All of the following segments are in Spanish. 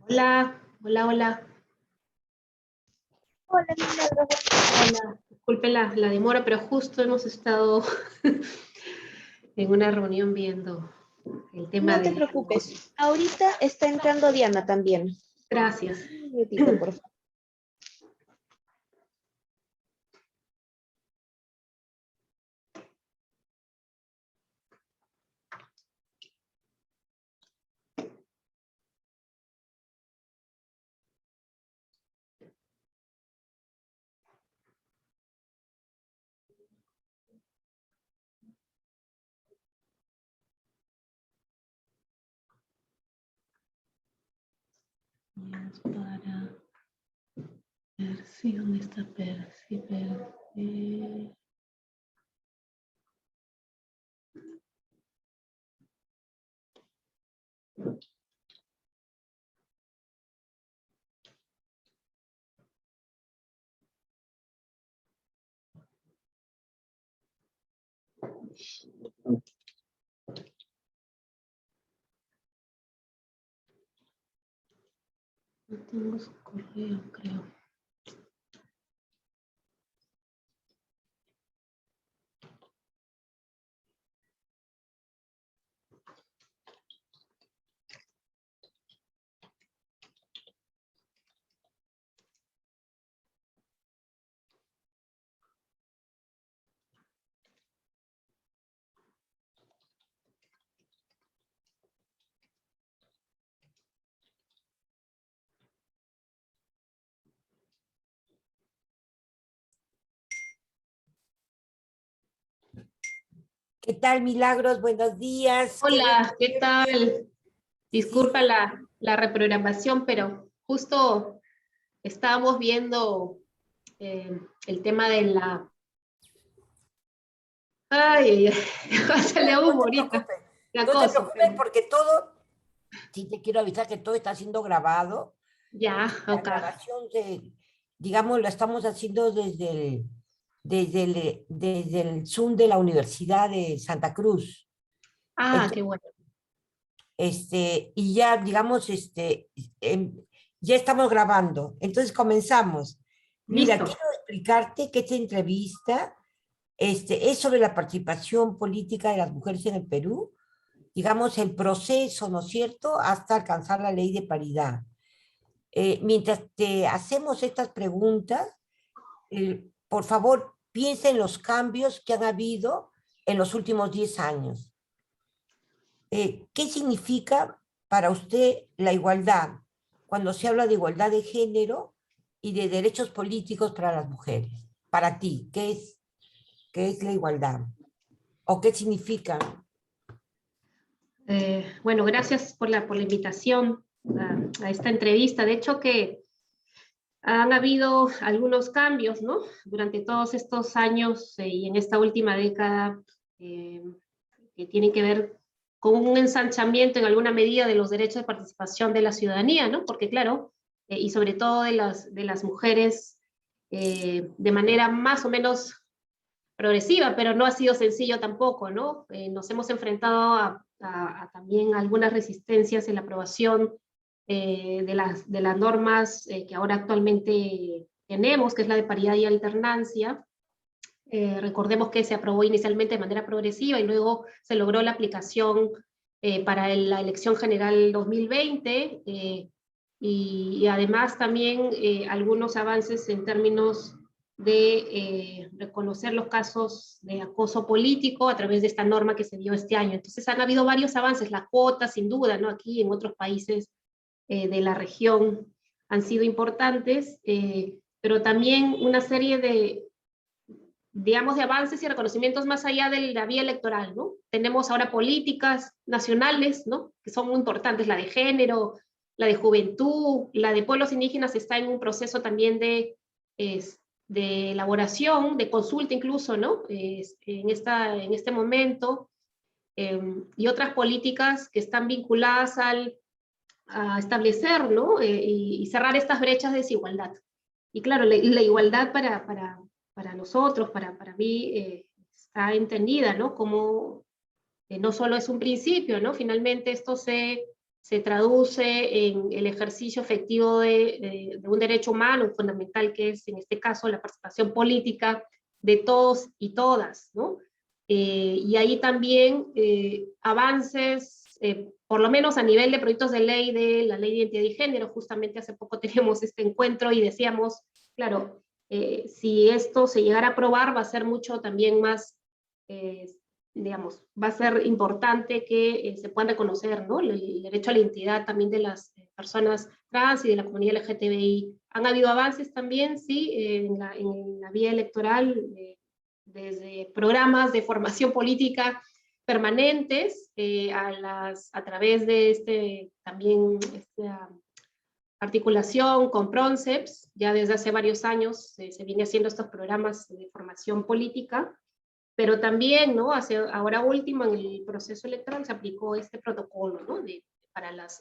Hola, hola, hola. Hola, Milagros. Hola. Disculpe la demora, pero justo hemos estado en una reunión viendo el tema No te de... preocupes. Ahorita está entrando Diana también. Gracias. Un minutito, por favor. Para Percy, ¿dónde está Percy? Percy. No tengo su correo, creo. ¿Qué tal, Milagros? Buenos días. Qué gusto Hola, ¿qué verte. tal? Sí, Disculpa la reprogramación, pero justo estábamos viendo el tema de la... Ay, se le no te humorita, preocupes. la No te cosa, preocupes pero porque todo, sí te quiero avisar que todo está siendo grabado. ya, La ok. grabación digamos, la estamos haciendo desde el Zoom de la Universidad de Santa Cruz. Ah, qué bueno. Y ya, digamos, em, ya estamos grabando. Entonces comenzamos. Mira, Listo. quiero explicarte que esta entrevista es sobre la participación política de las mujeres en el Perú, digamos, el proceso, ¿no es cierto?, hasta alcanzar la ley de paridad. Mientras te hacemos estas preguntas, por favor, piensa en los cambios que han habido en los últimos 10 años. ¿Qué significa para usted la igualdad cuando se habla de igualdad de género y de derechos políticos para las mujeres? Para ti, qué es la igualdad? ¿O qué significa? Bueno, gracias por la invitación a esta entrevista. De hecho, que han habido algunos cambios, ¿no? Durante todos estos años y en esta última década eh, que tienen que ver con un ensanchamiento en alguna medida de los derechos de participación de la ciudadanía, ¿no? Porque claro, y sobre todo de las mujeres de manera más o menos progresiva, pero no ha sido sencillo tampoco, ¿no? Nos hemos enfrentado a también algunas resistencias en la aprobación de las normas que ahora actualmente tenemos, que es la de paridad y alternancia. Recordemos que se aprobó inicialmente de manera progresiva y luego se logró la aplicación para la elección general 2020 y además también algunos avances en términos de reconocer los casos de acoso político a través de esta norma que se dio este año. Entonces han habido varios avances, la cuota sin duda, ¿no? Aquí en otros países de la región han sido importantes, pero también una serie de, digamos, de avances y reconocimientos más allá de la vía electoral, ¿no? Tenemos ahora políticas nacionales, ¿no? Que son muy importantes, la de género, la de juventud, la de pueblos indígenas está en un proceso también de elaboración, de consulta incluso, ¿no? En este momento, y otras políticas que están vinculadas a establecer, ¿no? Y cerrar estas brechas de desigualdad. Y claro, la igualdad para nosotros, para mí, está entendida, ¿no? Como no solo es un principio, ¿no? Finalmente esto se se traduce en el ejercicio efectivo de un derecho humano fundamental, que es en este caso la participación política de todos y todas, ¿no? Y ahí también avances, por lo menos a nivel de proyectos de ley de la Ley de Identidad y Género. Justamente hace poco teníamos este encuentro y decíamos, claro, si esto se llegara a aprobar va a ser mucho también más, digamos, va a ser importante que se puedan reconocer, ¿no? El derecho a la identidad también de las personas trans y de la comunidad LGTBI. Han habido avances también, sí, en la vía electoral, desde programas de formación política permanentes, a través de también esta articulación con Pronceps. Ya desde hace varios años se viene haciendo estos programas de formación política, pero también, ¿no? Ahora último, en el proceso electoral se aplicó este protocolo, ¿no? Para las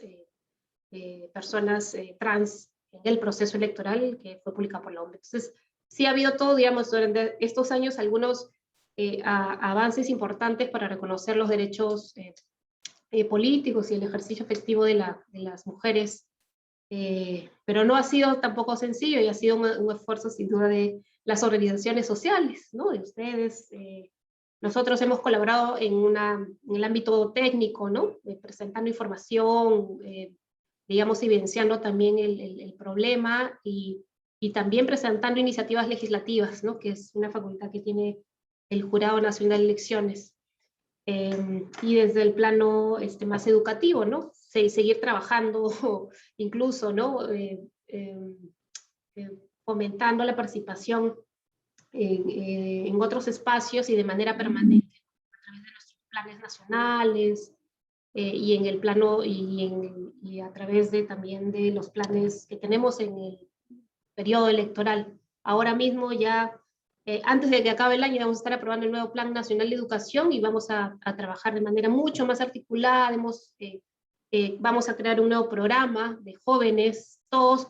personas trans en el proceso electoral, que fue publicado por la OMS. Entonces, sí ha habido todo, digamos, durante estos años algunos avances importantes para reconocer los derechos políticos y el ejercicio efectivo de las mujeres, pero no ha sido tampoco sencillo, y ha sido un esfuerzo sin duda de las organizaciones sociales, ¿no? De ustedes. Nosotros hemos colaborado en el ámbito técnico, ¿no? Presentando información, digamos, evidenciando también el problema, y también presentando iniciativas legislativas, ¿no? Que es una facultad que tiene el Jurado Nacional de Elecciones. Y desde el plano más educativo, ¿no? Seguir trabajando incluso, ¿no? Fomentando la participación en otros espacios y de manera permanente, a través de nuestros planes nacionales, y en el plano, y a través también de los planes que tenemos en el periodo electoral. Ahora mismo ya, antes de que acabe el año, vamos a estar aprobando el nuevo Plan Nacional de Educación, y vamos a trabajar de manera mucho más articulada. Vamos a crear un nuevo programa de jóvenes, todos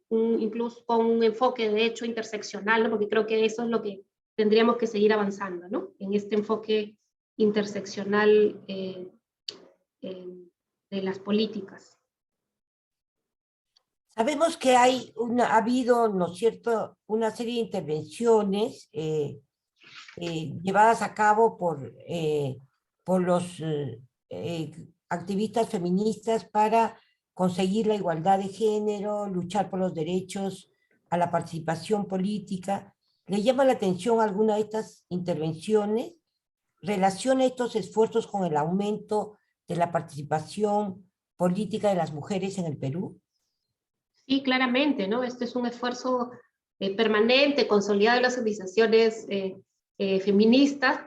incluso con un enfoque de hecho interseccional, ¿no? Porque creo que eso es lo que tendríamos que seguir avanzando, ¿no? En este enfoque interseccional de las políticas. Sabemos que ha habido, ¿no es cierto?, una serie de intervenciones llevadas a cabo por los activistas feministas para conseguir la igualdad de género, luchar por los derechos a la participación política. ¿Le llama la atención alguna de estas intervenciones? ¿Relaciona estos esfuerzos con el aumento de la participación política de las mujeres en el Perú? Sí, claramente, ¿no? Este es un esfuerzo permanente, consolidado en las organizaciones feministas,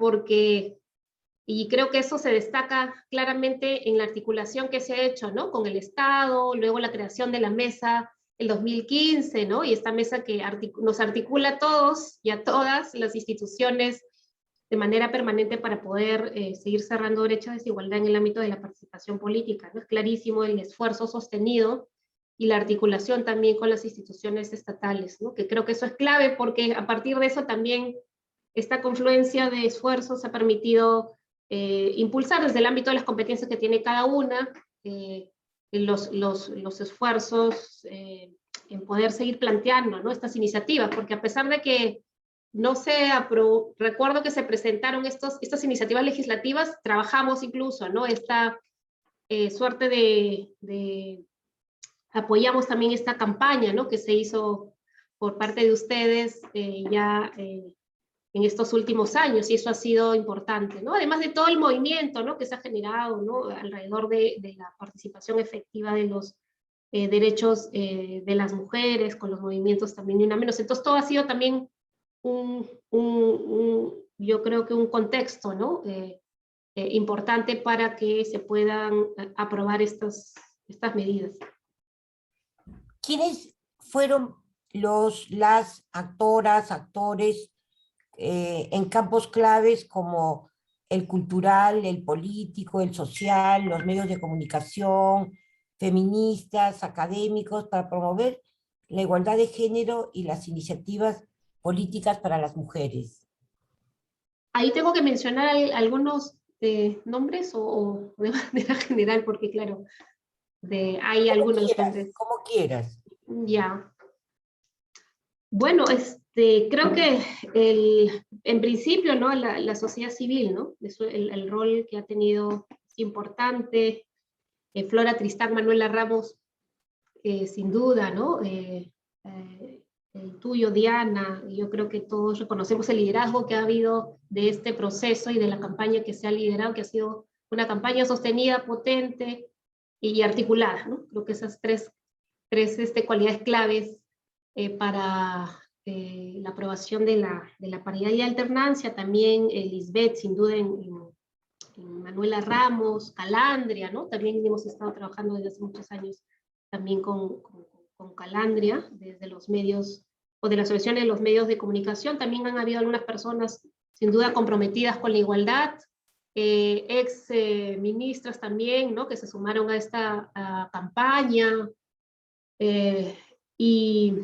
y creo que eso se destaca claramente en la articulación que se ha hecho, ¿no? Con el Estado, luego la creación de la mesa el 2015, ¿no? Y esta mesa que nos articula a todos y a todas las instituciones de manera permanente para poder seguir cerrando brechas de desigualdad en el ámbito de la participación política, ¿no? Es clarísimo el esfuerzo sostenido y la articulación también con las instituciones estatales, ¿no? Que creo que eso es clave, porque a partir de eso también esta confluencia de esfuerzos ha permitido impulsar desde el ámbito de las competencias que tiene cada una, los esfuerzos en poder seguir planteando, ¿no? Estas iniciativas, porque a pesar de que no se aprobó, recuerdo que se presentaron estas iniciativas legislativas, trabajamos incluso, ¿no? Esta suerte apoyamos también esta campaña, ¿no? Que se hizo por parte de ustedes en estos últimos años, y eso ha sido importante, ¿no? Además de todo el movimiento, ¿no? Que se ha generado, ¿no? Alrededor de la participación efectiva de los derechos de las mujeres, con los movimientos también de Una Menos. Entonces todo ha sido también yo creo que un contexto, ¿no? Importante para que se puedan aprobar estas medidas. ¿Quiénes fueron las actoras, actores en campos claves como el cultural, el político, el social, los medios de comunicación, feministas, académicos, para promover la igualdad de género y las iniciativas políticas para las mujeres? Ahí tengo que mencionar algunos nombres o de manera general, porque claro, hay algunos nombres. Como quieras. Ya. Bueno, creo que en principio, ¿no? La sociedad civil, ¿no? Eso, el rol que ha tenido es importante. Flora Tristán, Manuela Ramos, sin duda, ¿no? El tuyo, Diana, yo creo que todos reconocemos el liderazgo que ha habido de este proceso y de la campaña que se ha liderado, que ha sido una campaña sostenida, potente y articulada, ¿no? Creo que esas tres cualidades claves para la aprobación de la paridad y alternancia, también Lisbeth, sin duda, en Manuela Ramos, Calandria, ¿no? También hemos estado trabajando desde hace muchos años también con Calandria, desde los medios, o de la Asociación de los Medios de Comunicación. También han habido algunas personas, sin duda, comprometidas con la igualdad, ex ministras también, ¿no? Que se sumaron a esta campaña, y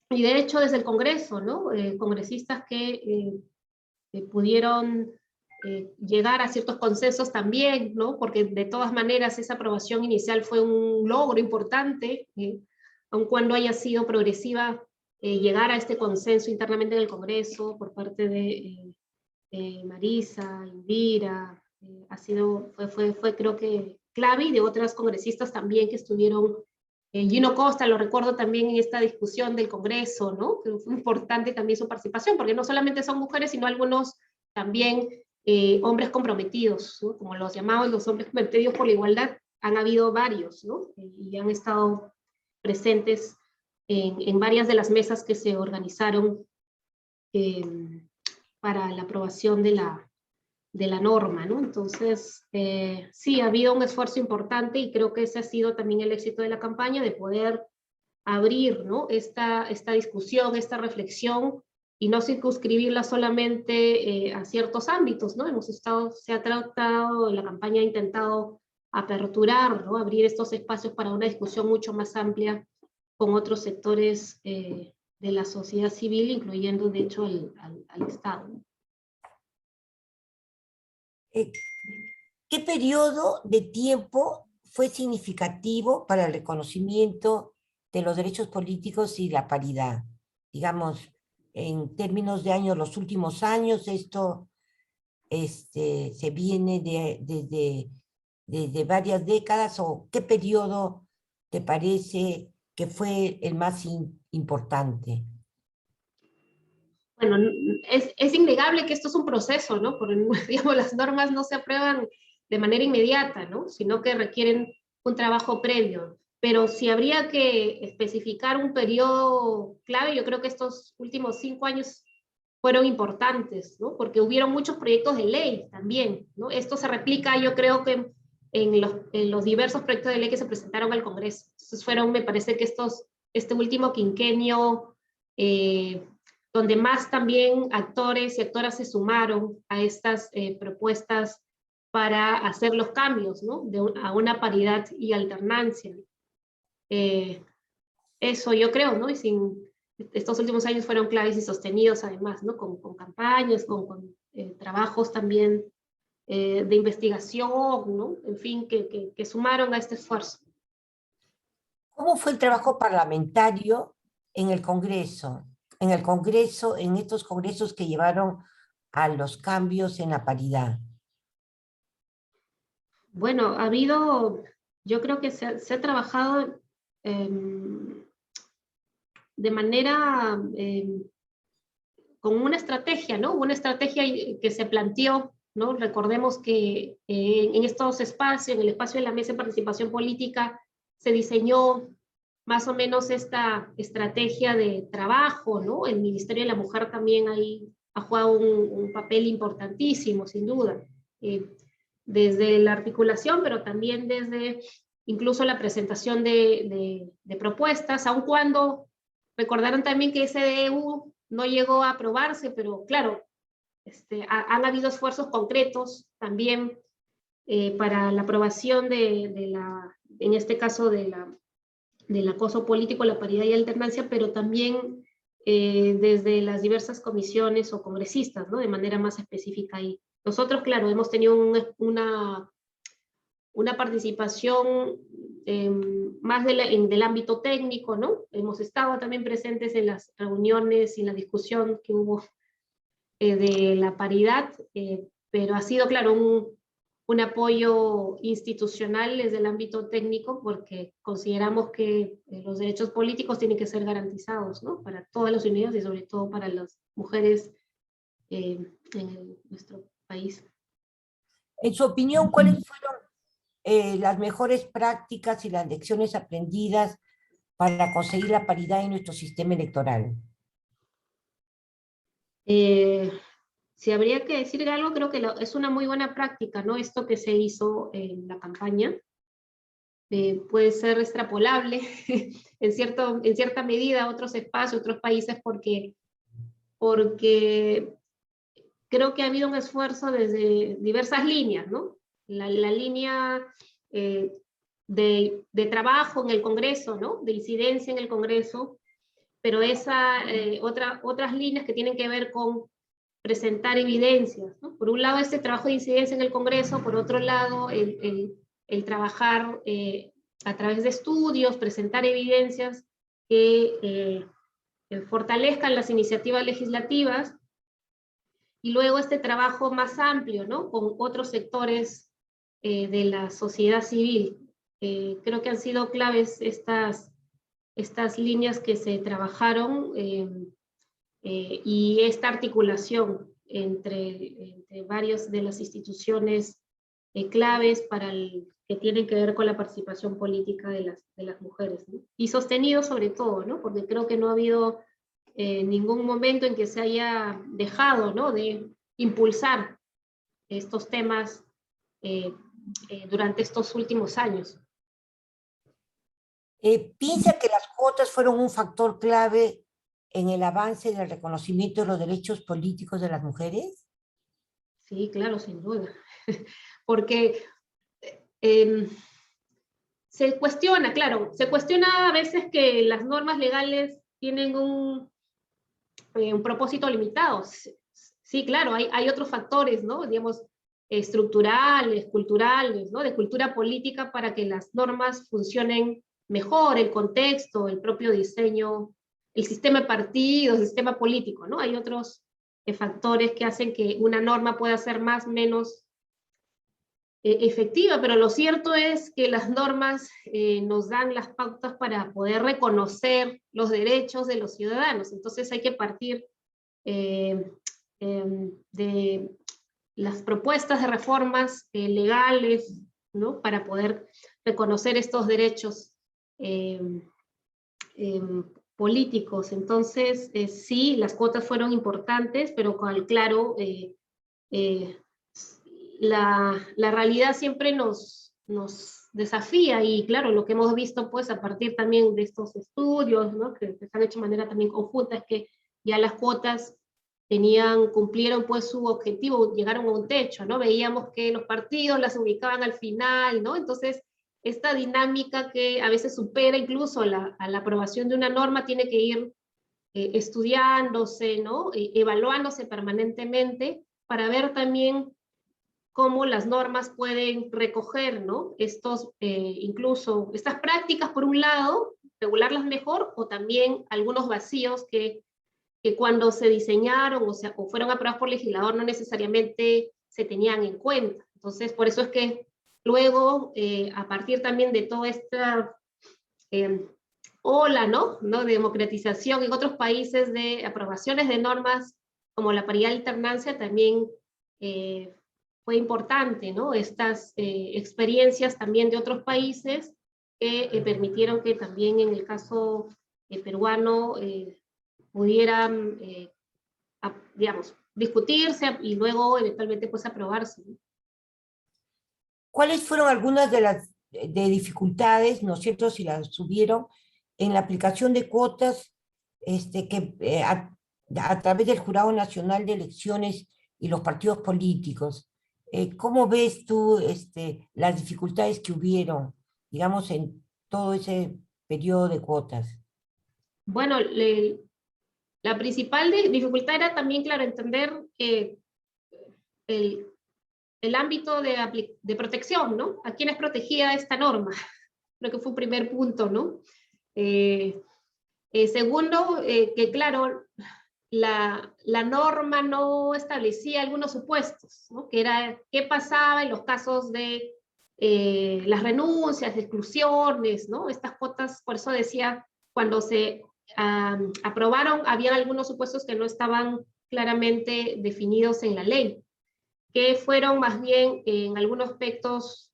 de hecho desde el Congreso, ¿no? Congresistas que pudieron llegar a ciertos consensos también, ¿no? Porque de todas maneras esa aprobación inicial fue un logro importante, aun cuando haya sido progresiva, llegar a este consenso internamente en el Congreso por parte de Marisa, Indira, fue creo que clave, y de otras congresistas también que estuvieron. Gino Costa, lo recuerdo también en esta discusión del Congreso, ¿no? Que fue importante también su participación, porque no solamente son mujeres, sino algunos también hombres comprometidos, ¿no? Como los llamados los hombres comprometidos por la igualdad, han habido varios, ¿no? Y han estado presentes en varias de las mesas que se organizaron para la aprobación de la norma, ¿no? Entonces, sí, ha habido un esfuerzo importante, y creo que ese ha sido también el éxito de la campaña, de poder abrir, ¿no? esta discusión, esta reflexión, y no circunscribirla solamente a ciertos ámbitos, ¿no? Se ha tratado, la campaña ha intentado aperturar, ¿no? Abrir estos espacios para una discusión mucho más amplia con otros sectores de la sociedad civil, incluyendo, de hecho, al Estado, ¿no? ¿Qué periodo de tiempo fue significativo para el reconocimiento de los derechos políticos y la paridad? Digamos, en términos de años, los últimos años, esto se viene de varias décadas, ¿o qué periodo te parece que fue el más importante? Bueno, es innegable que esto es un proceso, ¿no? Porque, digamos, las normas no se aprueban de manera inmediata, ¿no? Sino que requieren un trabajo previo. Pero si habría que especificar un periodo clave, yo creo que estos últimos 5 años fueron importantes, ¿no? Porque hubieron muchos proyectos de ley también, ¿no? Esto se replica, yo creo que en los diversos proyectos de ley que se presentaron al Congreso. Entonces me parece que este último quinquenio, donde más también actores y actoras se sumaron a estas propuestas para hacer los cambios, ¿no? A una paridad y alternancia. Eso yo creo, ¿no? Estos últimos años fueron claves y sostenidos además, ¿no? Con campañas, con trabajos también de investigación, ¿no? En fin, que sumaron a este esfuerzo. ¿Cómo fue el trabajo parlamentario en el Congreso? En estos congresos que llevaron a los cambios en la paridad. Bueno, yo creo que se ha trabajado de manera, con una estrategia, ¿no? Una estrategia que se planteó, ¿no? Recordemos que en estos espacios, en el espacio de la mesa de participación política, se diseñó más o menos esta estrategia de trabajo, ¿no? El Ministerio de la Mujer también ahí ha jugado un papel importantísimo, sin duda, desde la articulación, pero también desde incluso la presentación de propuestas, aun cuando recordaron también que SDU no llegó a aprobarse, pero claro, han habido esfuerzos concretos también para la aprobación en este caso, del acoso político, la paridad y alternancia, pero también desde las diversas comisiones o congresistas, ¿no? De manera más específica ahí. Nosotros, claro, hemos tenido una participación más del ámbito técnico, ¿no? Hemos estado también presentes en las reuniones y la discusión que hubo de la paridad, pero ha sido, claro, un apoyo institucional desde el ámbito técnico, porque consideramos que los derechos políticos tienen que ser garantizados, ¿no? Para todas las unidades y sobre todo para las mujeres en nuestro país. En su opinión, ¿cuáles fueron las mejores prácticas y las lecciones aprendidas para conseguir la paridad en nuestro sistema electoral? Si habría que decir algo, creo que es una muy buena práctica, ¿no? Esto que se hizo en la campaña puede ser extrapolable en cierta medida a otros espacios, otros países, porque creo que ha habido un esfuerzo desde diversas líneas, ¿no? La línea de trabajo en el Congreso, ¿no? De incidencia en el Congreso, pero otras líneas que tienen que ver con presentar evidencias, ¿no? Por un lado, este trabajo de incidencia en el Congreso, por otro lado, el trabajar a través de estudios, presentar evidencias que fortalezcan las iniciativas legislativas, y luego este trabajo más amplio, ¿no? Con otros sectores de la sociedad civil. Creo que han sido claves estas líneas que se trabajaron, y esta articulación entre varias de las instituciones claves que tienen que ver con la participación política de las mujeres, ¿no? Y sostenido sobre todo, ¿no? Porque creo que no ha habido ningún momento en que se haya dejado, ¿no? De impulsar estos temas durante estos últimos años. ¿Piensa que las cuotas fueron un factor clave en el avance del reconocimiento de los derechos políticos de las mujeres? Sí, claro, sin duda. Porque se cuestiona, claro, se cuestiona a veces que las normas legales tienen un propósito limitado. Sí, claro, hay otros factores, ¿no? Digamos, estructurales, culturales, ¿no? De cultura política para que las normas funcionen mejor, el contexto, el propio diseño, el sistema de partidos, el sistema político, ¿no? Hay otros factores que hacen que una norma pueda ser más o menos efectiva, pero lo cierto es que las normas nos dan las pautas para poder reconocer los derechos de los ciudadanos. Entonces hay que partir de las propuestas de reformas legales, ¿no? Para poder reconocer estos derechos políticos. Entonces, sí, las cuotas fueron importantes, pero claro, la realidad siempre nos desafía, y claro, lo que hemos visto pues a partir también de estos estudios, ¿no? Que se han hecho de manera también conjunta, es que ya las cuotas cumplieron pues su objetivo, llegaron a un techo, ¿no? Veíamos que los partidos las ubicaban al final, ¿no? Entonces, esta dinámica que a veces supera incluso a la aprobación de una norma tiene que ir estudiándose, ¿no? Evaluándose permanentemente para ver también cómo las normas pueden recoger, ¿no? Incluso estas prácticas, por un lado, regularlas mejor, o también algunos vacíos que cuando se diseñaron o fueron aprobados por legislador no necesariamente se tenían en cuenta. Entonces, por eso es que luego, a partir también de toda esta ola, ¿no? De democratización en otros países de aprobaciones de normas como la paridad de alternancia, también fue importante, ¿no? Estas experiencias también de otros países que permitieron que también en el caso peruano pudieran, digamos, discutirse y luego eventualmente pues aprobarse, ¿no? ¿Cuáles fueron algunas de las dificultades, ¿no es cierto?, si las tuvieron, en la aplicación de cuotas a través del Jurado Nacional de Elecciones y los partidos políticos? ¿Cómo ves tú las dificultades que hubieron, digamos, en todo ese periodo de cuotas? Bueno, la principal dificultad era también, claro, entender el el ámbito de protección, ¿no? ¿A quiénes protegía esta norma? Creo que fue un primer punto, ¿no? Segundo, que claro, la norma no establecía algunos supuestos, ¿no? Que era qué pasaba en los casos de las renuncias, de exclusiones, ¿no? Estas cuotas, por eso decía, cuando se aprobaron, había algunos supuestos que no estaban claramente definidos en la ley, que fueron más bien en algunos aspectos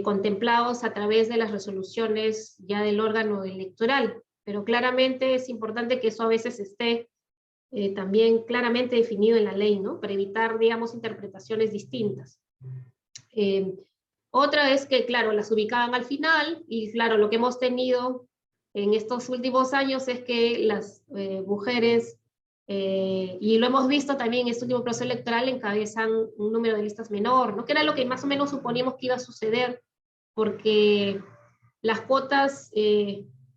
contemplados a través de las resoluciones ya del órgano electoral, pero claramente es importante que eso a veces esté también claramente definido en la ley, ¿no? Para evitar, digamos, interpretaciones distintas. Otra es que, claro, las ubicaban al final, y claro, lo que hemos tenido en estos últimos años es que las mujeres, y lo hemos visto también en este último proceso electoral, encabezan un número de listas menor, ¿no? Que era lo que más o menos suponíamos que iba a suceder, porque las cuotas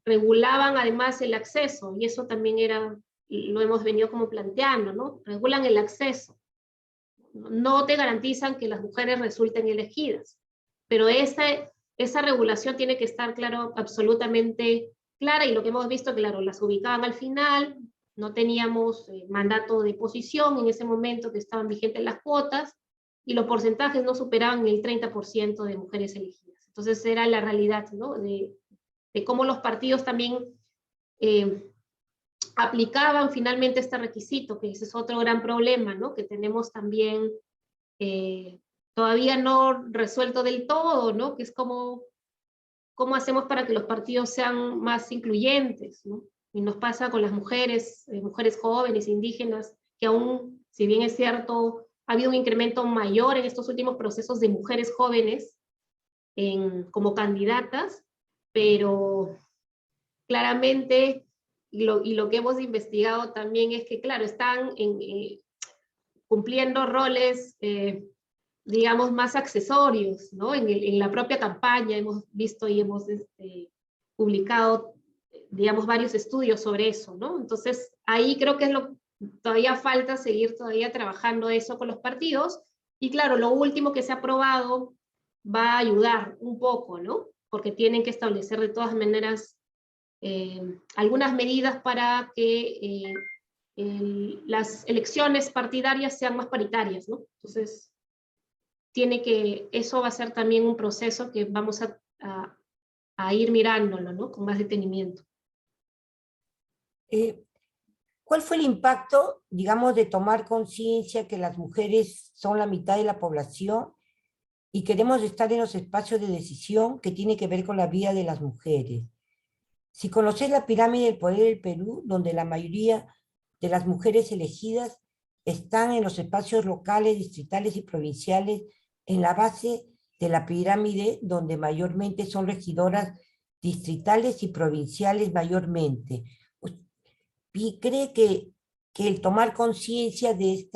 regulaban además el acceso, y eso también era, lo hemos venido como planteando, ¿no? Regulan el acceso. No te garantizan que las mujeres resulten elegidas, pero esa regulación tiene que estar, claro, absolutamente clara, y lo que hemos visto, claro, las ubicaban al final, no teníamos mandato de posición en ese momento que estaban vigentes las cuotas, y los porcentajes no superaban el 30% de mujeres elegidas. Entonces era la realidad, ¿no? De cómo los partidos también aplicaban finalmente este requisito, que ese es otro gran problema, ¿no? Que tenemos también todavía no resuelto del todo, ¿no? Que es cómo hacemos para que los partidos sean más incluyentes, ¿no? Y nos pasa con las mujeres, mujeres jóvenes, indígenas, que aún, si bien es cierto, ha habido un incremento mayor en estos últimos procesos de mujeres jóvenes como candidatas, pero claramente, y lo que hemos investigado también es que, claro, están cumpliendo roles, digamos, más accesorios, ¿no? En la propia campaña hemos visto y hemos publicado, digamos, varios estudios sobre eso, ¿no? Entonces, ahí creo que todavía falta seguir todavía trabajando eso con los partidos, y claro, lo último que se ha aprobado va a ayudar un poco, ¿no? Porque tienen que establecer de todas maneras algunas medidas para que las elecciones partidarias sean más paritarias, ¿no? Entonces, eso va a ser también un proceso que vamos a ir mirándolo, ¿no? Con más detenimiento. ¿Cuál fue el impacto, digamos, de tomar conciencia que las mujeres son la mitad de la población y queremos estar en los espacios de decisión que tiene que ver con la vida de las mujeres? Si conoces la pirámide del poder del Perú, donde la mayoría de las mujeres elegidas están en los espacios locales, distritales y provinciales, en la base de la pirámide, donde mayormente son regidoras distritales y provinciales mayormente. ¿Y cree que el tomar conciencia de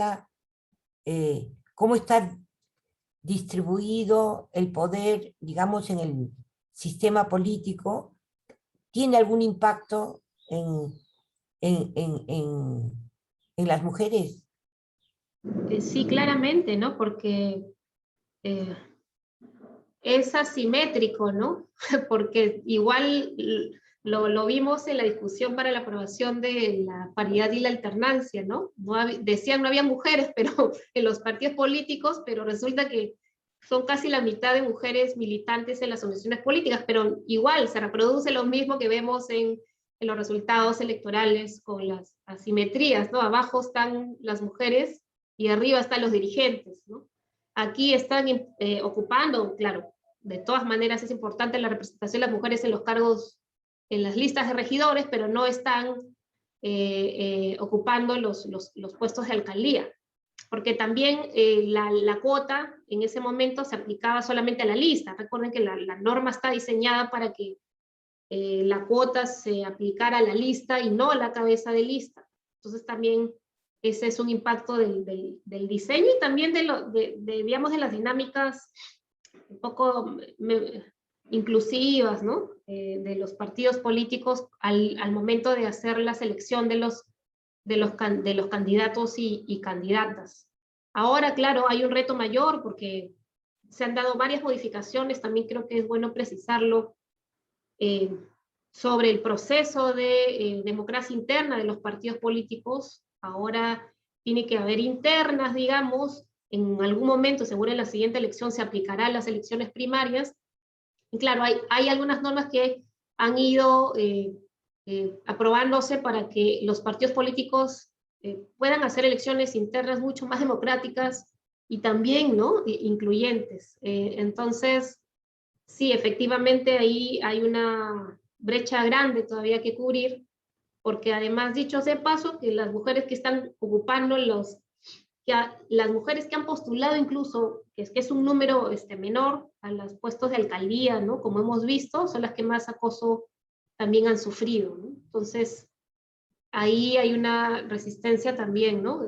cómo está distribuido el poder, digamos, en el sistema político, tiene algún impacto en las mujeres? Sí, claramente, ¿no? Porque es asimétrico, ¿no? Porque igual lo vimos en la discusión para la aprobación de la paridad y la alternancia, ¿no? Decían no había mujeres pero en los partidos políticos, pero resulta que son casi la mitad de mujeres militantes en las organizaciones políticas, pero igual se reproduce lo mismo que vemos en los resultados electorales con las asimetrías, ¿no? Abajo están las mujeres y arriba están los dirigentes, ¿no? Aquí están ocupando, claro, de todas maneras es importante la representación de las mujeres en los cargos, en las listas de regidores, pero no están ocupando los puestos de alcaldía, porque también la cuota en ese momento se aplicaba solamente a la lista. Recuerden que la norma está diseñada para que la cuota se aplicara a la lista y no a la cabeza de lista. Entonces también ese es un impacto del diseño, y también digamos, de las dinámicas un poco inclusivas, ¿no? De los partidos políticos al momento de hacer la selección de los candidatos y candidatas. Ahora, claro, hay un reto mayor porque se han dado varias modificaciones, también creo que es bueno precisarlo, eh, sobre el proceso de democracia interna de los partidos políticos. Ahora tiene que haber internas, digamos, en algún momento, seguro en la siguiente elección se aplicarán las elecciones primarias, y claro, hay algunas normas que han ido aprobándose para que los partidos políticos puedan hacer elecciones internas mucho más democráticas y también, ¿no?, incluyentes. Entonces, sí, efectivamente ahí hay una brecha grande todavía que cubrir, porque además, dicho sea de paso, que las mujeres que están ocupando las mujeres que han postulado incluso, que es un número menor a los puestos de alcaldía, ¿no?, como hemos visto, son las que más acoso también han sufrido, ¿no? Entonces, ahí hay una resistencia también, ¿no?,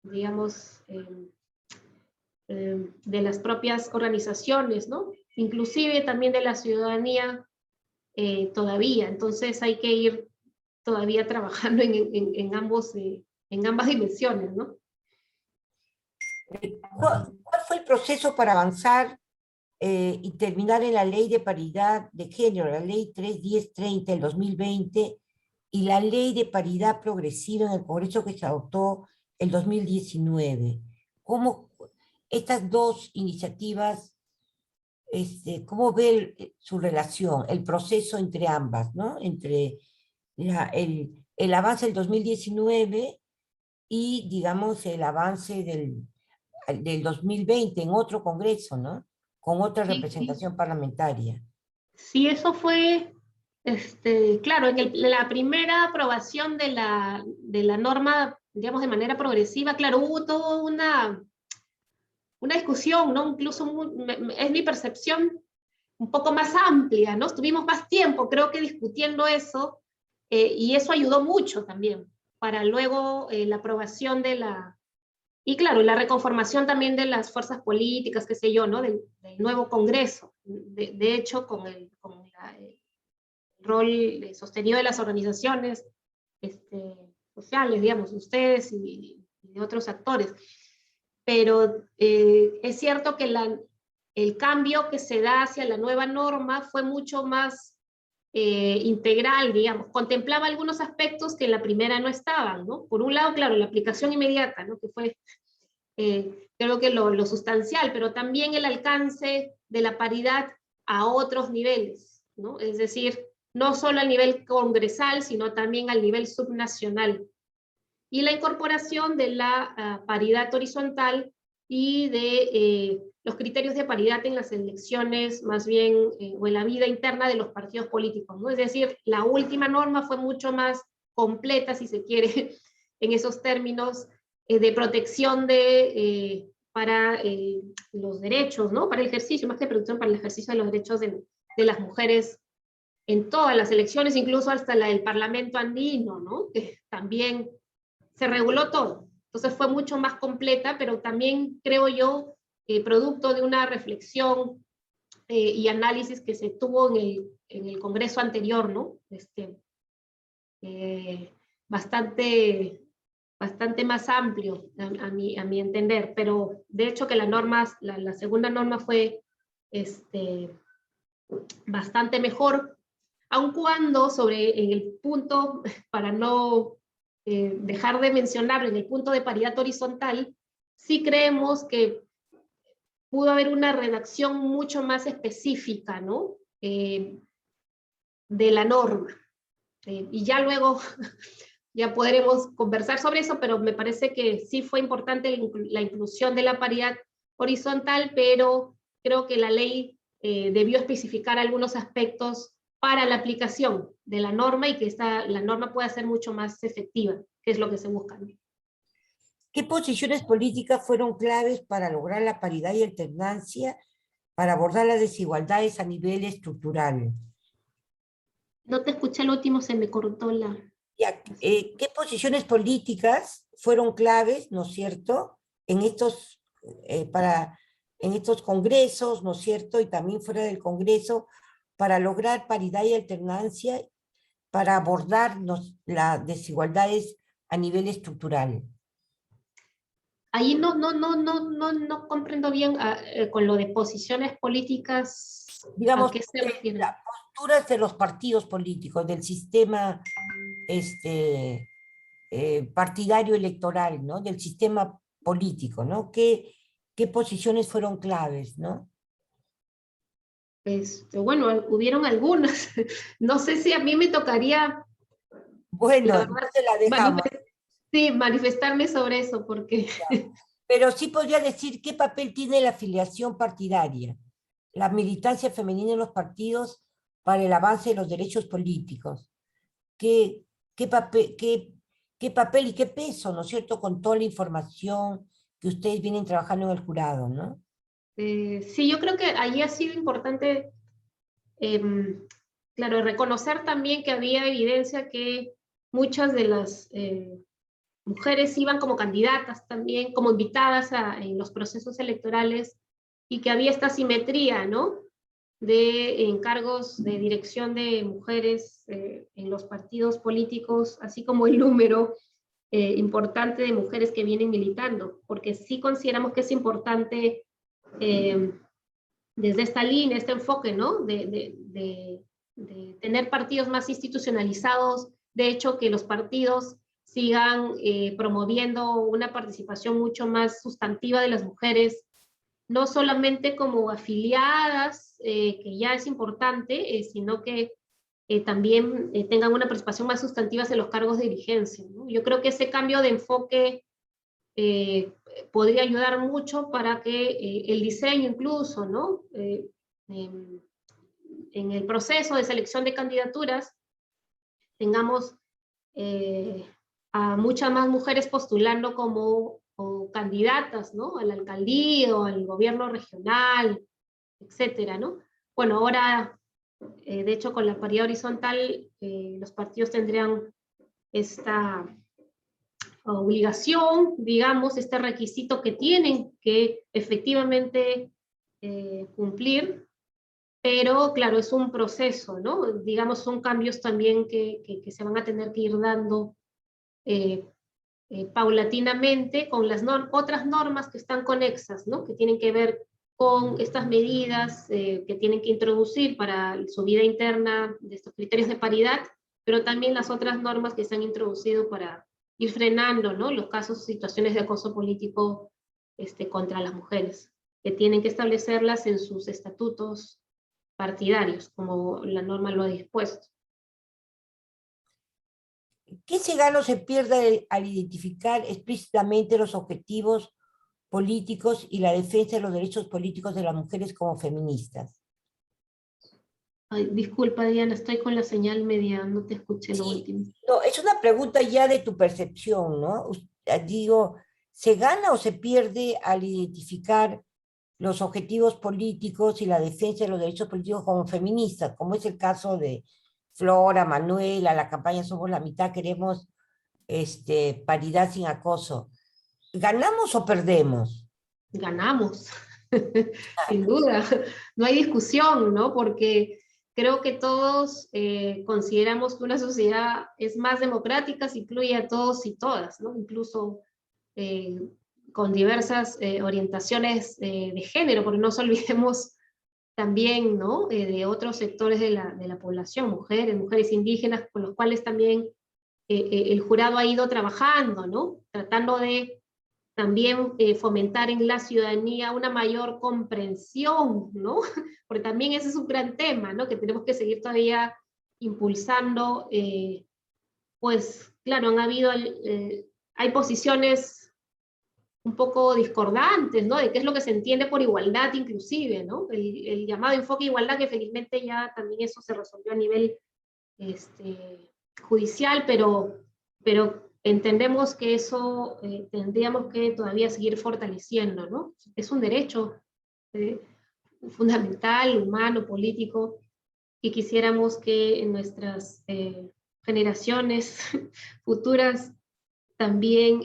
digamos, de las propias organizaciones, ¿no?, inclusive también de la ciudadanía todavía. Entonces hay que ir todavía trabajando en ambas dimensiones, ¿no? ¿Cuál fue el proceso para avanzar y terminar en la Ley de Paridad de Género, la Ley 31030 del 2020 y la Ley de Paridad Progresiva en el Congreso que se adoptó el 2019? ¿Cómo estas dos iniciativas, cómo ve su relación, el proceso entre ambas, ¿no? Entre el avance del 2019 y, digamos, el avance del 2020 en otro Congreso, ¿no? Con otra Sí, sí. representación parlamentaria. Sí, eso fue, claro, en la primera aprobación de la norma, digamos, de manera progresiva, claro, hubo toda una discusión, ¿no? Incluso es mi percepción un poco más amplia, ¿no? Estuvimos más tiempo, creo que discutiendo eso, y eso ayudó mucho también para luego la aprobación de y claro, la reconformación también de las fuerzas políticas, qué sé yo, ¿no?, del nuevo Congreso. De hecho, con el rol sostenido de las organizaciones sociales, digamos, ustedes y de otros actores. Pero es cierto que el cambio que se da hacia la nueva norma fue mucho más integral, digamos, contemplaba algunos aspectos que en la primera no estaban, ¿no? Por un lado, claro, la aplicación inmediata, ¿no?, que fue creo que lo sustancial, pero también el alcance de la paridad a otros niveles, ¿no? Es decir, no solo al nivel congresal, sino también al nivel subnacional. Y la incorporación de la paridad horizontal y de los criterios de paridad en las elecciones, más bien, o en la vida interna de los partidos políticos, ¿no? Es decir, la última norma fue mucho más completa, si se quiere, en esos términos de protección para los derechos, ¿no? Para el ejercicio, más que protección, para el ejercicio de los derechos de las mujeres en todas las elecciones, incluso hasta la del Parlamento andino, ¿no?, que también se reguló todo. Entonces fue mucho más completa, pero también creo yo, producto de una reflexión y análisis que se tuvo en el Congreso anterior, ¿no? Bastante, bastante más amplio a mi entender, pero de hecho que la segunda norma fue bastante mejor, aun cuando en el punto, para no dejar de mencionarlo, en el punto de paridad horizontal, sí creemos que pudo haber una redacción mucho más específica, ¿no?, de la norma. Y ya luego ya podremos conversar sobre eso, pero me parece que sí fue importante la inclusión de la paridad horizontal, pero creo que la ley debió especificar algunos aspectos para la aplicación de la norma y que la norma pueda ser mucho más efectiva, que es lo que se busca. ¿Qué posiciones políticas fueron claves para lograr la paridad y alternancia, para abordar las desigualdades a nivel estructural? No te escuché el último, se me cortó ¿Qué posiciones políticas fueron claves, ¿no es cierto?, en en estos congresos, ¿no es cierto?, y también fuera del Congreso, para lograr paridad y alternancia, para abordar las desigualdades a nivel estructural. ahí no comprendo bien con lo de posiciones políticas, ¿a Digamos, qué se refieren? las posturas de los partidos políticos, del sistema partidario electoral, ¿no? Del sistema político, ¿no? ¿Qué posiciones fueron claves, ¿no? Bueno, hubieron algunas. No sé si a mí me tocaría, la Bueno, verdad, entonces la dejamos. sí, manifestarme sobre eso, porque Pero sí podría decir qué papel tiene la afiliación partidaria, la militancia femenina en los partidos para el avance de los derechos políticos. ¿Qué, qué papel y qué peso, ¿no es cierto?, con toda la información que ustedes vienen trabajando en el jurado, ¿no? sí, yo creo que ahí ha sido importante, claro, reconocer también que había evidencia que muchas de las mujeres iban como candidatas también, como invitadas en los procesos electorales, y que había esta simetría, ¿no? De encargos de dirección de mujeres en los partidos políticos, así como el número importante de mujeres que vienen militando, porque sí consideramos que es importante eh, desde esta línea, este enfoque, ¿no? De tener partidos más institucionalizados, de hecho que los partidos sigan promoviendo una participación mucho más sustantiva de las mujeres, no solamente como afiliadas, que ya es importante, sino que también tengan una participación más sustantiva en los cargos de dirigencia, ¿no? Yo creo que ese cambio de enfoque eh, podría ayudar mucho para que el diseño incluso, ¿no? En el proceso de selección de candidaturas tengamos eh, a muchas más mujeres postulando como candidatas, ¿no? A la alcaldía o al gobierno regional, etcétera, ¿no? Bueno, ahora, de hecho, con la paridad horizontal, los partidos tendrían esta obligación, digamos, este requisito que tienen que efectivamente cumplir, pero claro, es un proceso, ¿no? Digamos, son cambios también que se van a tener que ir dando eh, paulatinamente con las otras normas que están conexas, ¿no? Que tienen que ver con estas medidas que tienen que introducir para su vida interna de estos criterios de paridad, pero también las otras normas que se han introducido para ir frenando, ¿no? Los casos, situaciones de acoso político contra las mujeres, que tienen que establecerlas en sus estatutos partidarios, como la norma lo ha dispuesto. ¿Qué se gana o se pierde al identificar explícitamente los objetivos políticos y la defensa de los derechos políticos de las mujeres como feministas? Ay, disculpa, Diana, estoy con la señal media, no te escuché lo Sí, último. no, es una pregunta ya de tu percepción, ¿no? Digo, ¿se gana o se pierde al identificar los objetivos políticos y la defensa de los derechos políticos como feministas, como es el caso de Flora, Manuela, la campaña Somos la Mitad, queremos paridad sin acoso? ¿Ganamos o perdemos? Ganamos, sin duda, no hay discusión, ¿no? Porque creo que todos consideramos que una sociedad es más democrática si incluye a todos y todas, ¿no? Incluso eh, con diversas orientaciones de género, porque no nos olvidemos también, ¿no? De otros sectores de la población, mujeres indígenas, con los cuales también el jurado ha ido trabajando, ¿no? Tratando de también fomentar en la ciudadanía una mayor comprensión, ¿no? Porque también ese es un gran tema, ¿no? Que tenemos que seguir todavía impulsando, pues claro, hay posiciones un poco discordantes, ¿no? De qué es lo que se entiende por igualdad inclusive, ¿no? El llamado enfoque de igualdad, que felizmente ya también eso se resolvió a nivel judicial, pero entendemos que eso tendríamos que todavía seguir fortaleciendo, ¿no? Es un derecho eh, fundamental, humano, político, y quisiéramos que en nuestras generaciones futuras también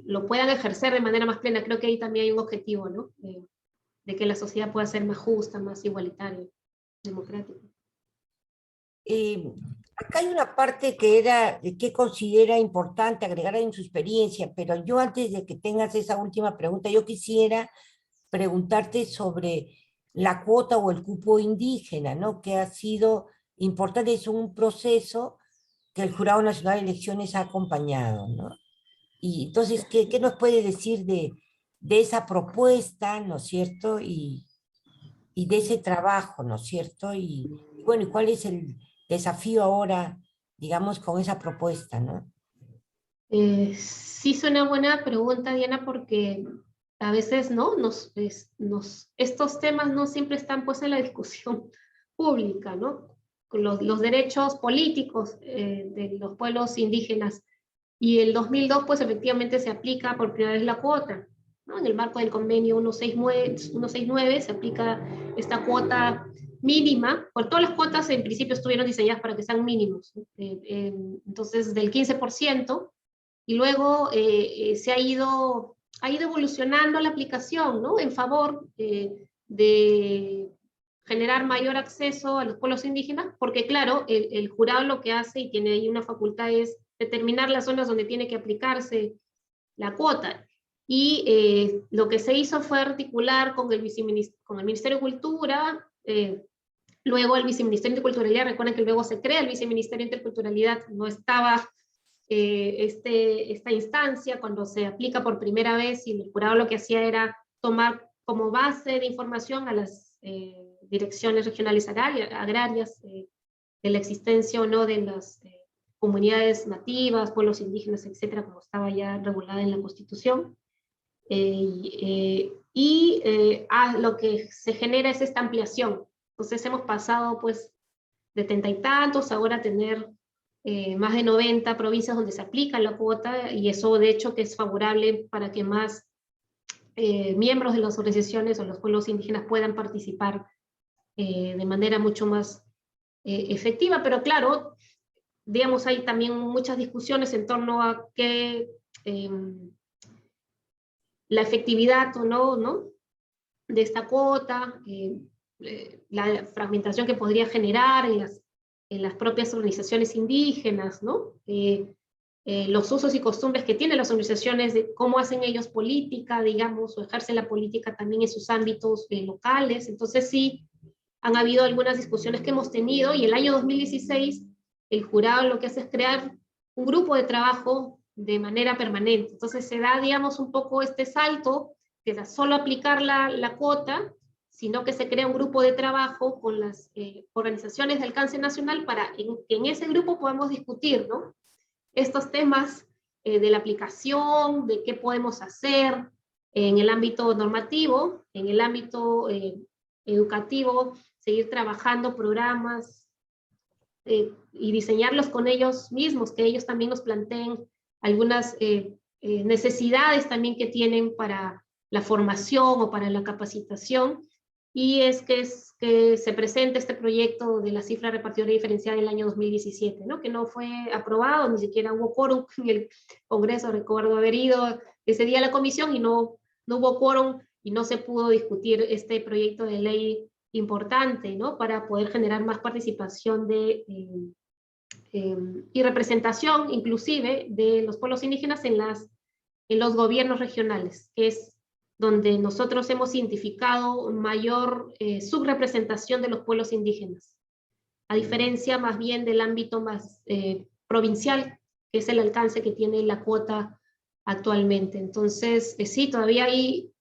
lo puedan ejercer de manera más plena. Creo que ahí también hay un objetivo, ¿no? De que la sociedad pueda ser más justa, más igualitaria, democrática. Eh, Acá hay una parte que era, que considera importante agregar en su experiencia, pero yo antes de que tengas esa última pregunta, yo quisiera preguntarte sobre la cuota o el cupo indígena, ¿no? Que ha sido importante, es un proceso que el Jurado Nacional de Elecciones ha acompañado, ¿no? Y entonces, ¿qué nos puede decir de esa propuesta, ¿no es cierto? Y de ese trabajo, ¿no es cierto? Y bueno, ¿y cuál es el desafío ahora, digamos, con esa propuesta, ¿no? Sí, es una buena pregunta, Diana, porque a veces no, estos temas no siempre están pues en la discusión pública, ¿no? Con los derechos políticos de los pueblos indígenas. Y el 2002 pues efectivamente se aplica por primera vez la cuota, ¿no? En el marco del convenio 169 se aplica esta cuota mínima, por todas las cuotas en principio estuvieron diseñadas para que sean mínimos, ¿no? Entonces del 15%, y luego ha ido evolucionando la aplicación, ¿no? En favor de generar mayor acceso a los pueblos indígenas, porque claro, el jurado lo que hace y tiene ahí una facultad es determinar las zonas donde tiene que aplicarse la cuota. Y lo que se hizo fue articular con el Ministerio de Cultura, luego el Viceministerio de Interculturalidad, recuerden que luego se crea el Viceministerio de Interculturalidad, no estaba esta instancia cuando se aplica por primera vez, y el jurado lo que hacía era tomar como base de información a las direcciones regionales agrarias de la existencia o no de las comunidades nativas, pueblos indígenas, etcétera, como estaba ya regulada en la Constitución. Lo que se genera es esta ampliación. Entonces hemos pasado pues de 70 y tantos, ahora a tener más de 90 provincias donde se aplica la cuota, y eso de hecho que es favorable para que más miembros de las organizaciones o los pueblos indígenas puedan participar de manera mucho más efectiva. Pero claro, digamos, hay también muchas discusiones en torno a qué la efectividad o no, ¿no? De esta cuota, la fragmentación que podría generar en las propias organizaciones indígenas, ¿no? Los usos y costumbres que tienen las organizaciones, de cómo hacen ellos política, digamos, o ejercen la política también en sus ámbitos locales. Entonces sí, han habido algunas discusiones que hemos tenido, y el año 2016 el jurado lo que hace es crear un grupo de trabajo de manera permanente. Entonces se da, digamos, un poco este salto, que da solo aplicar la cuota, sino que se crea un grupo de trabajo con las organizaciones de alcance nacional para que en ese grupo podamos discutir, ¿no? Estos temas de la aplicación, de qué podemos hacer en el ámbito normativo, en el ámbito educativo, seguir trabajando programas y diseñarlos con ellos mismos, que ellos también nos planteen algunas necesidades también que tienen para la formación o para la capacitación. Y es que se presenta este proyecto de la cifra repartidora diferenciada en el año 2017, ¿no? Que no fue aprobado, ni siquiera hubo quórum en el Congreso. Recuerdo haber ido ese día a la comisión y no hubo quórum, y no se pudo discutir este proyecto de ley importante, ¿no? Para poder generar más participación y representación inclusive de los pueblos indígenas en los gobiernos regionales, que es donde nosotros hemos identificado mayor subrepresentación de los pueblos indígenas, a diferencia más bien del ámbito más provincial, que es el alcance que tiene la cuota actualmente. Entonces, sí, todavía hay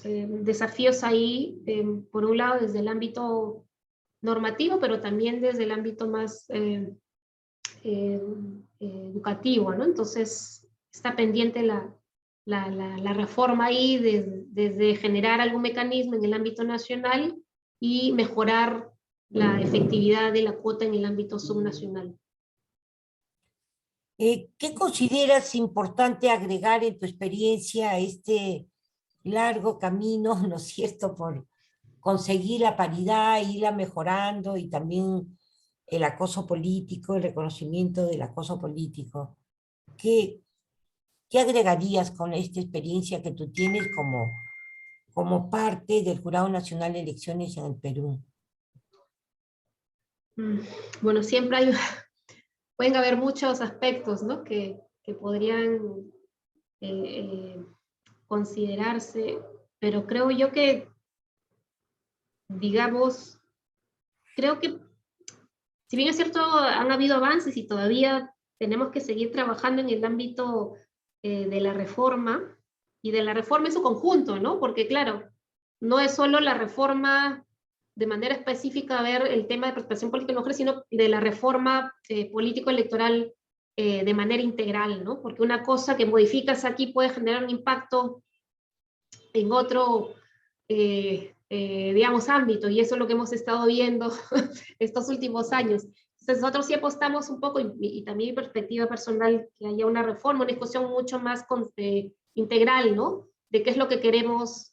desafíos ahí, por un lado desde el ámbito normativo, pero también desde el ámbito más educativo, ¿no? Entonces está pendiente la reforma ahí, desde generar algún mecanismo en el ámbito nacional y mejorar la efectividad de la cuota en el ámbito subnacional. ¿Qué consideras importante agregar en tu experiencia a este largo camino, ¿no es cierto?, por conseguir la paridad, irla mejorando, y también el acoso político, el reconocimiento del acoso político? ¿Qué agregarías con esta experiencia que tú tienes como parte del Jurado Nacional de Elecciones en el Perú? Mm, Bueno, siempre pueden haber muchos aspectos, ¿no? que podrían considerarse, pero creo yo que, digamos, creo que si bien es cierto, han habido avances y todavía tenemos que seguir trabajando en el ámbito de la reforma, y de la reforma en su conjunto, ¿no? Porque claro, no es solo la reforma de manera específica ver el tema de participación política en mujeres, sino de la reforma político-electoral de manera integral, ¿no? Porque una cosa que modificas aquí puede generar un impacto en otro, digamos, ámbito, y eso es lo que hemos estado viendo estos últimos años. Entonces nosotros sí apostamos un poco, y también mi perspectiva personal, que haya una reforma, una discusión mucho más integral, ¿no? De qué es lo que queremos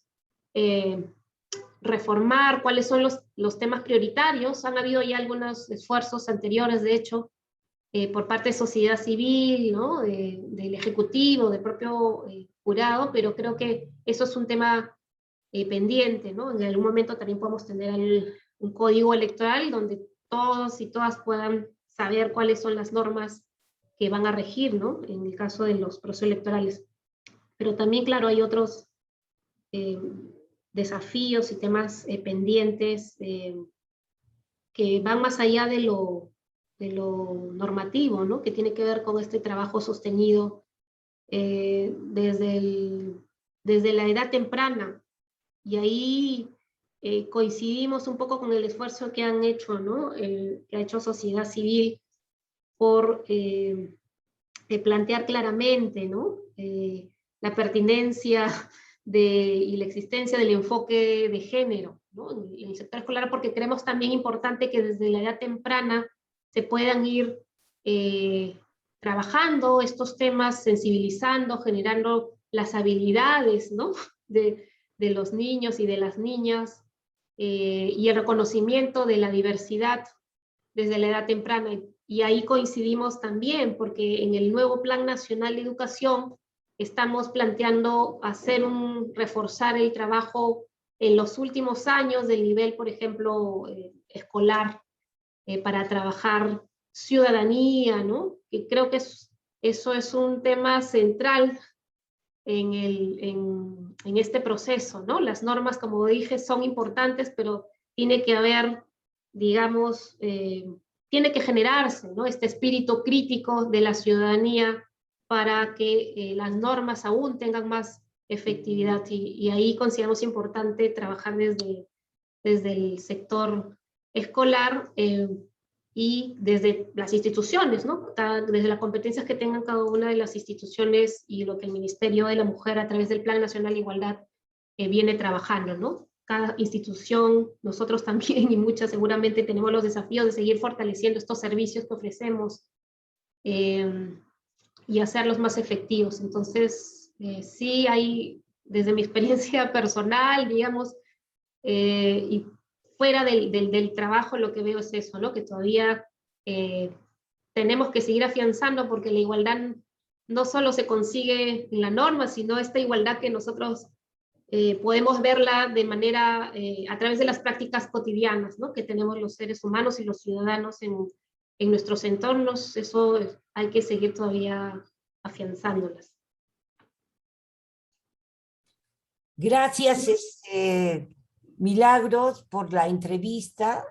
reformar, cuáles son los temas prioritarios. Han habido ya algunos esfuerzos anteriores, de hecho, por parte de sociedad civil, ¿no? Del Ejecutivo, del propio jurado, pero creo que eso es un tema pendiente, ¿no? En algún momento también podemos tener un código electoral donde todos y todas puedan saber cuáles son las normas que van a regir, ¿no? En el caso de los procesos electorales. Pero también, claro, hay otros eh, desafíos y temas pendientes que van más allá de lo normativo, ¿no? Que tiene que ver con este trabajo sostenido desde la edad temprana. Y ahí coincidimos un poco con el esfuerzo que han hecho, ¿no? Que ha hecho sociedad civil por plantear claramente, ¿no? La pertinencia y la existencia del enfoque de género, ¿no? En el sector escolar, porque creemos también importante que desde la edad temprana se puedan ir trabajando estos temas, sensibilizando, generando las habilidades, ¿no? de los niños y de las niñas, y el reconocimiento de la diversidad desde la edad temprana. Y ahí coincidimos también, porque en el nuevo Plan Nacional de Educación estamos planteando reforzar el trabajo en los últimos años del nivel, por ejemplo, escolar, para trabajar ciudadanía, ¿no? Y creo que eso es un tema central en este proceso, ¿no? Las normas, como dije, son importantes, pero tiene que haber, digamos, tiene que generarse, ¿no? Este espíritu crítico de la ciudadanía para que las normas aún tengan más efectividad, y ahí consideramos importante trabajar desde el sector escolar, y desde las instituciones, ¿no? Desde las competencias que tengan cada una de las instituciones y lo que el Ministerio de la Mujer a través del Plan Nacional de Igualdad viene trabajando, ¿no? Cada institución, nosotros también y muchas seguramente tenemos los desafíos de seguir fortaleciendo estos servicios que ofrecemos y hacerlos más efectivos. Entonces, sí hay, desde mi experiencia personal, digamos, y fuera del trabajo, lo que veo es eso, ¿no? Que todavía tenemos que seguir afianzando, porque la igualdad no solo se consigue en la norma, sino esta igualdad que nosotros podemos verla de manera, a través de las prácticas cotidianas, ¿no? Que tenemos los seres humanos y los ciudadanos en nuestros entornos. Eso hay que seguir todavía afianzándolas. Gracias, Milagros, por la entrevista.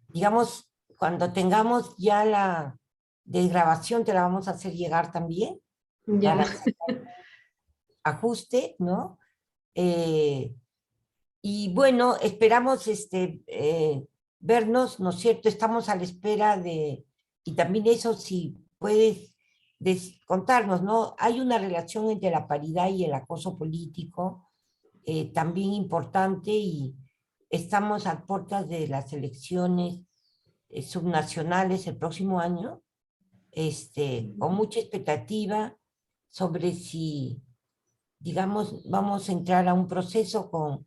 Digamos, cuando tengamos ya la desgrabación, te la vamos a hacer llegar también Ya. para hacer ajuste, ¿no? Y bueno, esperamos vernos, ¿no es cierto? Estamos a la espera y también eso si puedes contarnos, ¿no? Hay una relación entre la paridad y el acoso político, también importante, y estamos a puertas de las elecciones subnacionales el próximo año, con mucha expectativa sobre si, digamos, vamos a entrar a un proceso con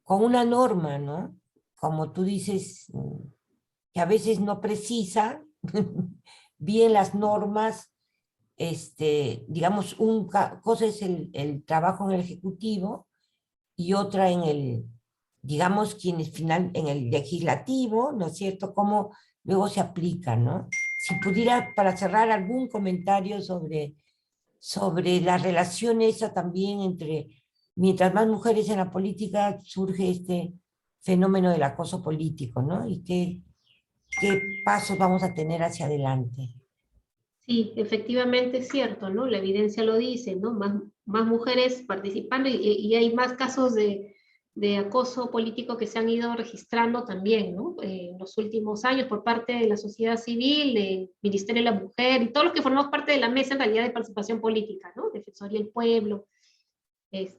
una norma, ¿no? Como tú dices, que a veces no precisa bien las normas, digamos, cosa es el trabajo en el Ejecutivo y otra digamos, quienes final, en el legislativo, ¿no es cierto?, cómo luego se aplica, ¿no? Si pudiera, para cerrar, algún comentario sobre la relación esa también entre, mientras más mujeres en la política, surge este fenómeno del acoso político, ¿no? Y qué pasos vamos a tener hacia adelante. Sí, efectivamente es cierto, ¿no? La evidencia lo dice, ¿no? Más mujeres participando y hay más casos de acoso político que se han ido registrando también, ¿no? En los últimos años por parte de la sociedad civil, del Ministerio de la Mujer y todos los que formamos parte de la mesa en realidad de participación política, ¿no? Defensoría del Pueblo,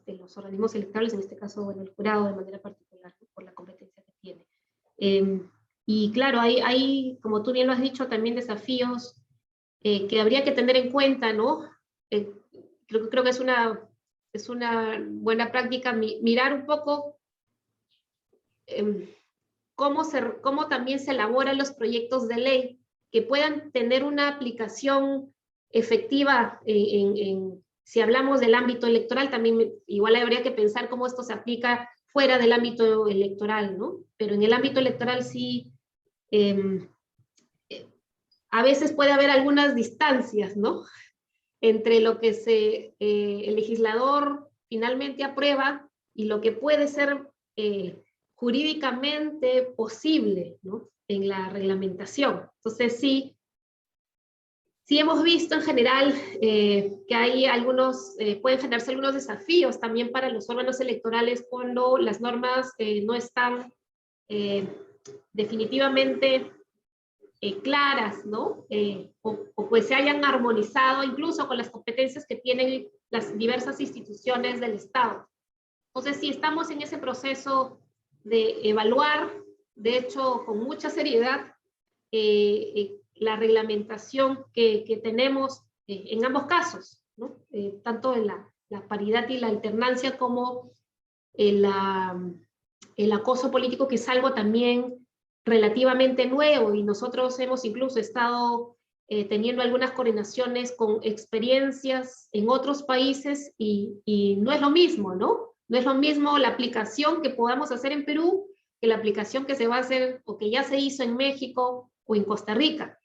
los organismos electorales, en este caso, bueno, el jurado de manera particular, ¿no? Por la competencia que tiene. Y claro, hay, como tú bien lo has dicho, también desafíos que habría que tener en cuenta, ¿no? Creo que es una buena práctica mirar un poco cómo también se elaboran los proyectos de ley que puedan tener una aplicación efectiva si hablamos del ámbito electoral, también igual habría que pensar cómo esto se aplica fuera del ámbito electoral, ¿no? Pero en el ámbito electoral sí, a veces puede haber algunas distancias, ¿no? Entre lo que el legislador finalmente aprueba y lo que puede ser jurídicamente posible, ¿no? En la reglamentación. Entonces sí hemos visto en general que hay pueden generarse algunos desafíos también para los órganos electorales cuando las normas no están definitivamente claras, ¿no? O pues se hayan armonizado incluso con las competencias que tienen las diversas instituciones del Estado. Entonces, sí, estamos en ese proceso de evaluar, de hecho, con mucha seriedad, la reglamentación que tenemos en ambos casos, ¿no? Tanto en la paridad y la alternancia como el acoso político, que es algo también relativamente nuevo, y nosotros hemos incluso estado teniendo algunas coordinaciones con experiencias en otros países y no es lo mismo, ¿no? No es lo mismo la aplicación que podamos hacer en Perú que la aplicación que se va a hacer o que ya se hizo en México o en Costa Rica.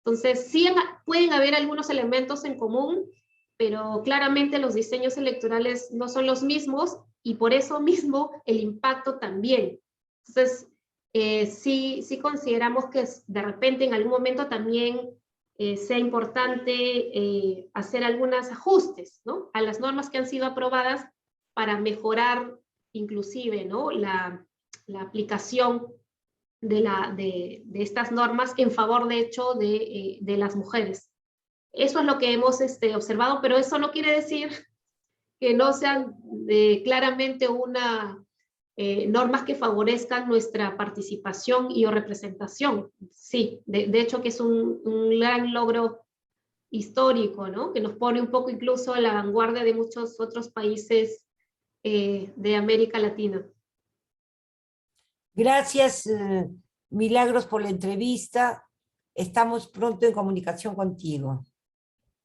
Entonces, sí pueden haber algunos elementos en común, pero claramente los diseños electorales no son los mismos y por eso mismo el impacto también. Entonces, sí consideramos que de repente en algún momento también sea importante hacer algunos ajustes, ¿no? A las normas que han sido aprobadas para mejorar inclusive, ¿no? la aplicación de estas normas en favor, de hecho, de las mujeres. Eso es lo que hemos observado, pero eso no quiere decir que no sean claramente normas que favorezcan nuestra participación y o representación. Sí, de hecho que es un gran logro histórico, ¿no? Que nos pone un poco incluso a la vanguardia de muchos otros países de América Latina. Gracias, Milagros, por la entrevista. Estamos pronto en comunicación contigo.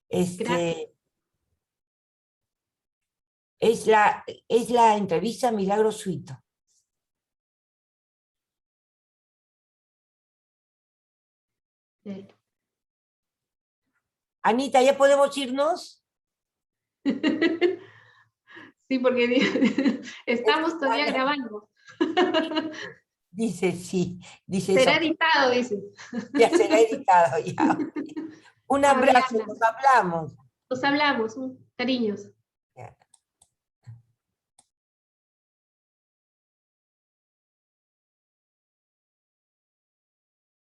Gracias. Es la entrevista Milagros Suito. Sí. Anita, ¿ya podemos irnos? Sí, porque estamos todavía grabando. Dice, sí, dice eso. Será editado, dice. Ya será editado, ya. Un abrazo, nos hablamos. Nos hablamos, cariños. Ya.